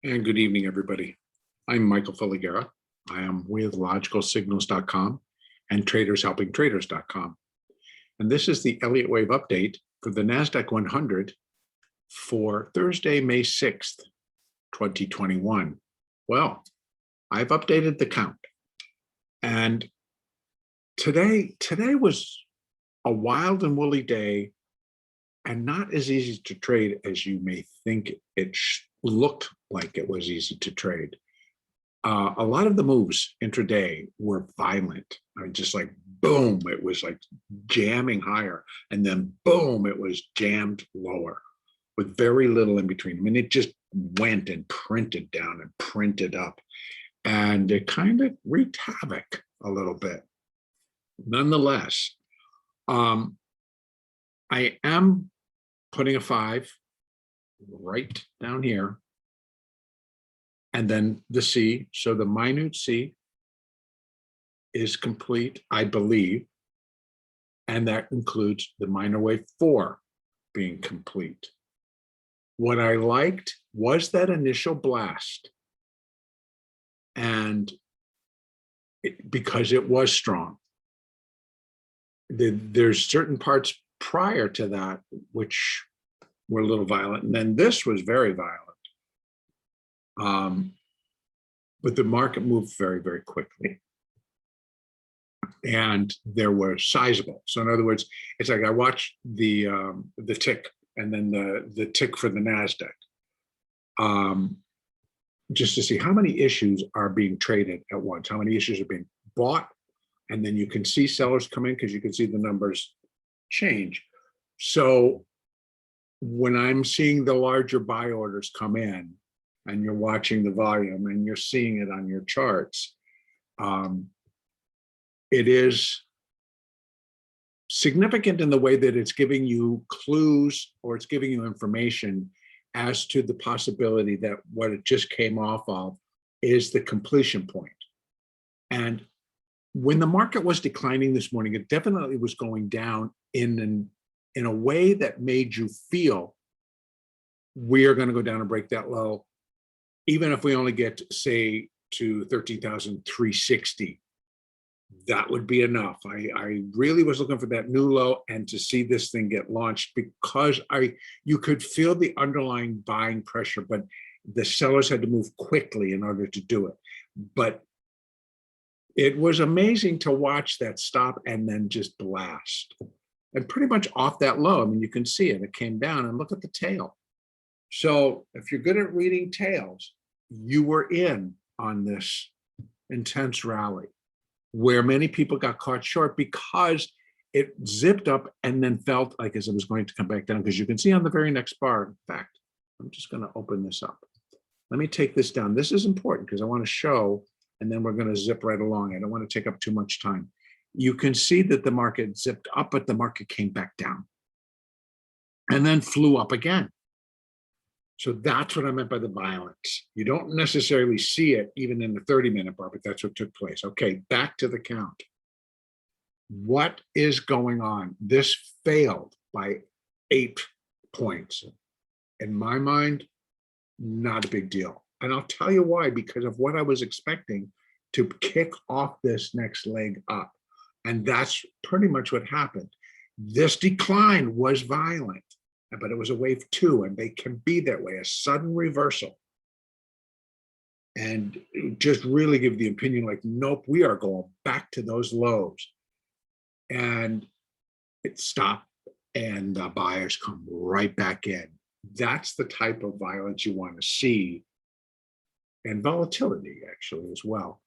And good evening, everybody. I'm Michael Filigera. I am with logicalsignals.com and tradershelpingtraders.com. And this is the Elliott Wave update for the NASDAQ 100 for Thursday, May 6th, 2021. Well, I've updated the count. And today was a wild and woolly day and not as easy to trade as you may think it looked like it was easy to trade. A lot of the moves intraday were violent. I mean, just like boom, it was like jamming higher, and then boom, it was jammed lower with very little in between. I mean, it just went and printed down and printed up, and it kind of wreaked havoc a little bit. Nonetheless, I am putting a 5 right down here, and then the C. So the minute C is complete, I believe, and that includes the minor wave 4 being complete. What I liked was that initial blast, and because it was strong. There's certain parts prior to that which were a little violent, and then this was very violent. But the market moved very, very quickly, and there were sizable. So in other words, it's like I watched the tick and then the tick for the NASDAQ, just to see how many issues are being traded at once, how many issues are being bought, and then you can see sellers come in because you can see the numbers change. So when I'm seeing the larger buy orders come in, and you're watching the volume and you're seeing it on your charts, it is significant in the way that it's giving you clues, or it's giving you information as to the possibility that what it just came off of is the completion point. And when the market was declining this morning, it definitely was going down in a way that made you feel we are going to go down and break that low. Even if we only get, say, to 13,360, that would be enough. I really was looking for that new low and to see this thing get launched, because you could feel the underlying buying pressure, but the sellers had to move quickly in order to do it. But it was amazing to watch that stop and then just blast. And pretty much off that low, I mean, you can see it. It came down, and look at the tail. So if you're good at reading tails, you were in on this intense rally where many people got caught short because it zipped up and then felt like as it was going to come back down, because you can see on the very next bar. In fact, I'm just going to open this up. Let me take this down. This is important because I want to show, and then we're going to zip right along. I don't want to take up too much time. You can see that the market zipped up, but the market came back down and then flew up again. So that's what I meant by the violence. You don't necessarily see it even in the 30-minute bar, but that's what took place. Okay, back to the count. What is going on? This failed by 8 points. In my mind, not a big deal. And I'll tell you why, because of what I was expecting to kick off this next leg up. And that's pretty much what happened. This decline was violent, but it was a wave 2, and they can be that way, a sudden reversal. And just really give the opinion like, nope, we are going back to those lows. And it stopped, and the buyers come right back in. That's the type of violence you want to see, and volatility actually as well,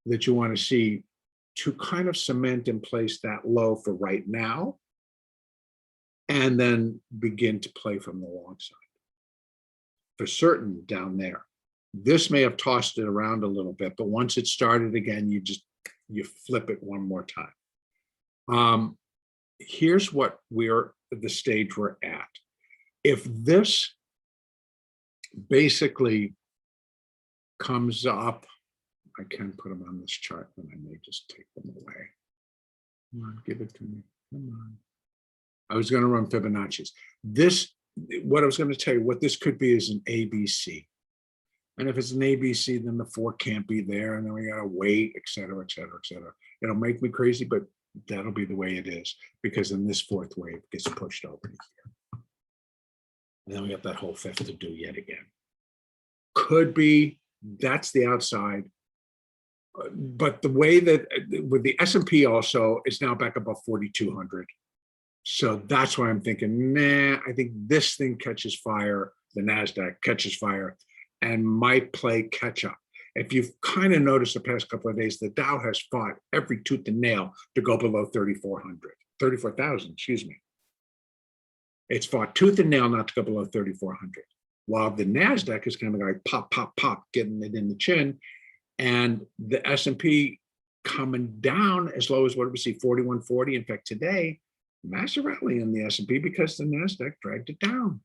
that you want to see to kind of cement in place that low for right now, and then begin to play from the long side. For certain down there. This may have tossed it around a little bit, but once it started again, you flip it one more time. Here's what the stage we're at. If this basically comes up, I can put them on this chart, and I may just take them away. Come on, give it to me. Come on. I was going to run Fibonacci's. What I was going to tell you, what this could be is an ABC. And if it's an ABC, then the 4 can't be there. And then we got to wait, et cetera, et cetera, et cetera. It'll make me crazy, but that'll be the way it is, because then this 4th wave gets pushed over to here. And then we got that whole 5th to do yet again. Could be, that's the outside. But the way that with the S&P also, it's now back above 4,200. So that's why I'm thinking, nah, I think this thing catches fire, the NASDAQ catches fire, and might play catch up. If you've kind of noticed the past couple of days, the Dow has fought every tooth and nail to go below 34,000, excuse me. It's fought tooth and nail not to go below 3,400, while the NASDAQ is kind of like pop, pop, pop, getting it in the chin. And the S&P coming down as low as, what do we see, 4140. In fact, today, massive rally in the S&P because the NASDAQ dragged it down.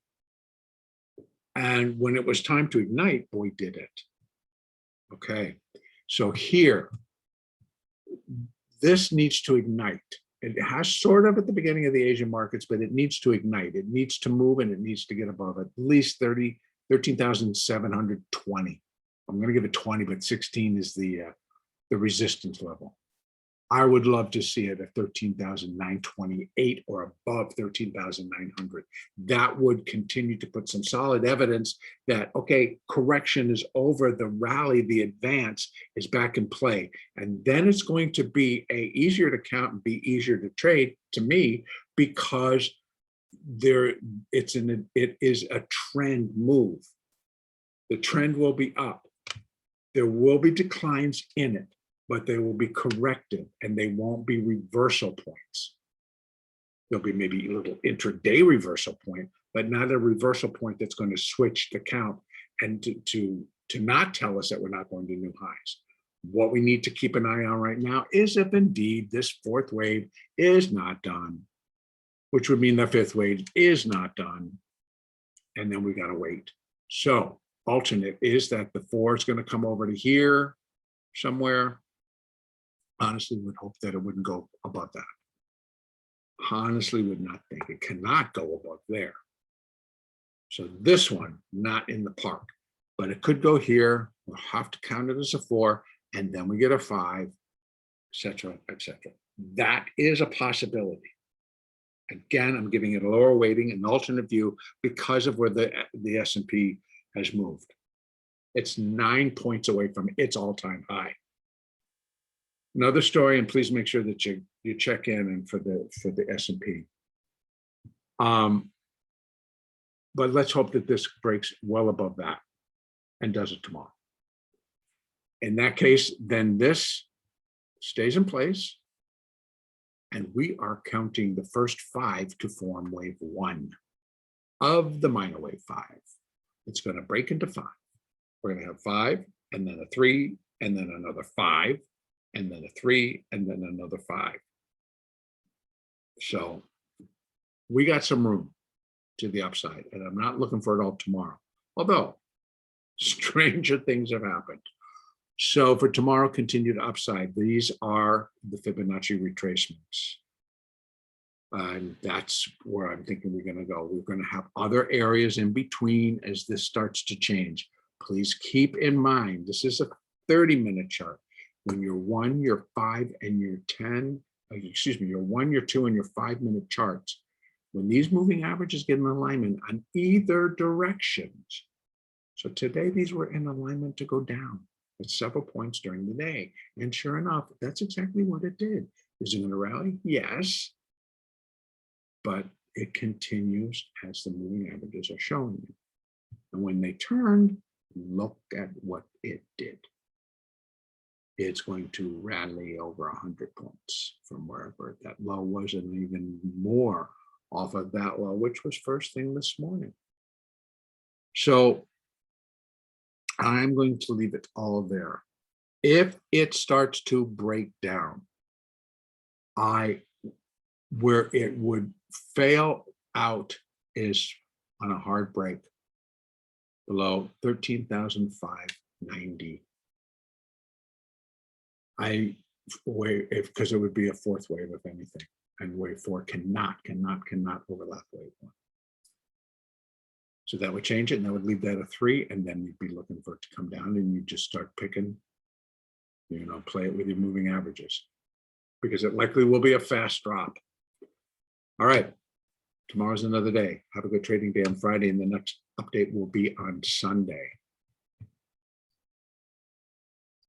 And when it was time to ignite, boy, did it. Okay, so here, this needs to ignite. It has sort of at the beginning of the Asian markets, but it needs to ignite. It needs to move, and it needs to get above at least 13,720. I'm going to give it 20, but 16 is the resistance level. I would love to see it at 13,928 or above 13,900. That would continue to put some solid evidence that, okay, correction is over, the rally, the advance is back in play. And then it's going to be easier to count and be easier to trade to me, because it is a trend move. The trend will be up. There will be declines in it, but they will be corrected, and they won't be reversal points. There'll be maybe a little intraday reversal point, but not a reversal point that's going to switch the count and to not tell us that we're not going to new highs. What we need to keep an eye on right now is if indeed this 4th wave is not done, which would mean the 5th wave is not done, and then we got to wait. So alternate is that the 4 is going to come over to here somewhere. Honestly, would hope that it wouldn't go above that. Honestly, would not think it cannot go above there. So this one, not in the park, but it could go here. We'll have to count it as a 4, and then we get a 5, etc., etc. That is a possibility. Again, I'm giving it a lower weighting, an alternate view, because of where the S&P has moved. It's 9 points away from its all-time high. Another story, and please make sure that you check in and for the S&P. But let's hope that this breaks well above that and does it tomorrow. In that case, then this stays in place, and we are counting the first 5 to form wave 1 of the minor wave 5. It's going to break into 5. We're going to have 5, and then a 3, and then another 5, and then a 3, and then another 5. So we got some room to the upside, and I'm not looking for it all tomorrow, although stranger things have happened. So for tomorrow, continued upside. These are the Fibonacci retracements. And that's where I'm thinking we're going to go. We're going to have other areas in between as this starts to change. Please keep in mind, this is a 30-minute chart. When your 1, your 5, and your 10, your 1, your 2, and your 5-minute charts, when these moving averages get in alignment on either directions. So today, these were in alignment to go down at several points during the day. And sure enough, that's exactly what it did. Is it going to rally? Yes. But it continues as the moving averages are showing you. And when they turned, look at what it did. It's going to rally over 100 points from wherever that low was, and even more off of that low, which was first thing this morning. So I'm going to leave it all there. If it starts to break down, where it would fail out is on a hard break below 13,590. Because it would be a 4th wave, if anything, and wave 4 cannot overlap wave 1. So that would change it, and that would leave that a 3, and then you'd be looking for it to come down, and you just start picking, play it with your moving averages, because it likely will be a fast drop. All right, tomorrow's another day. Have a good trading day on Friday, and the next update will be on Sunday.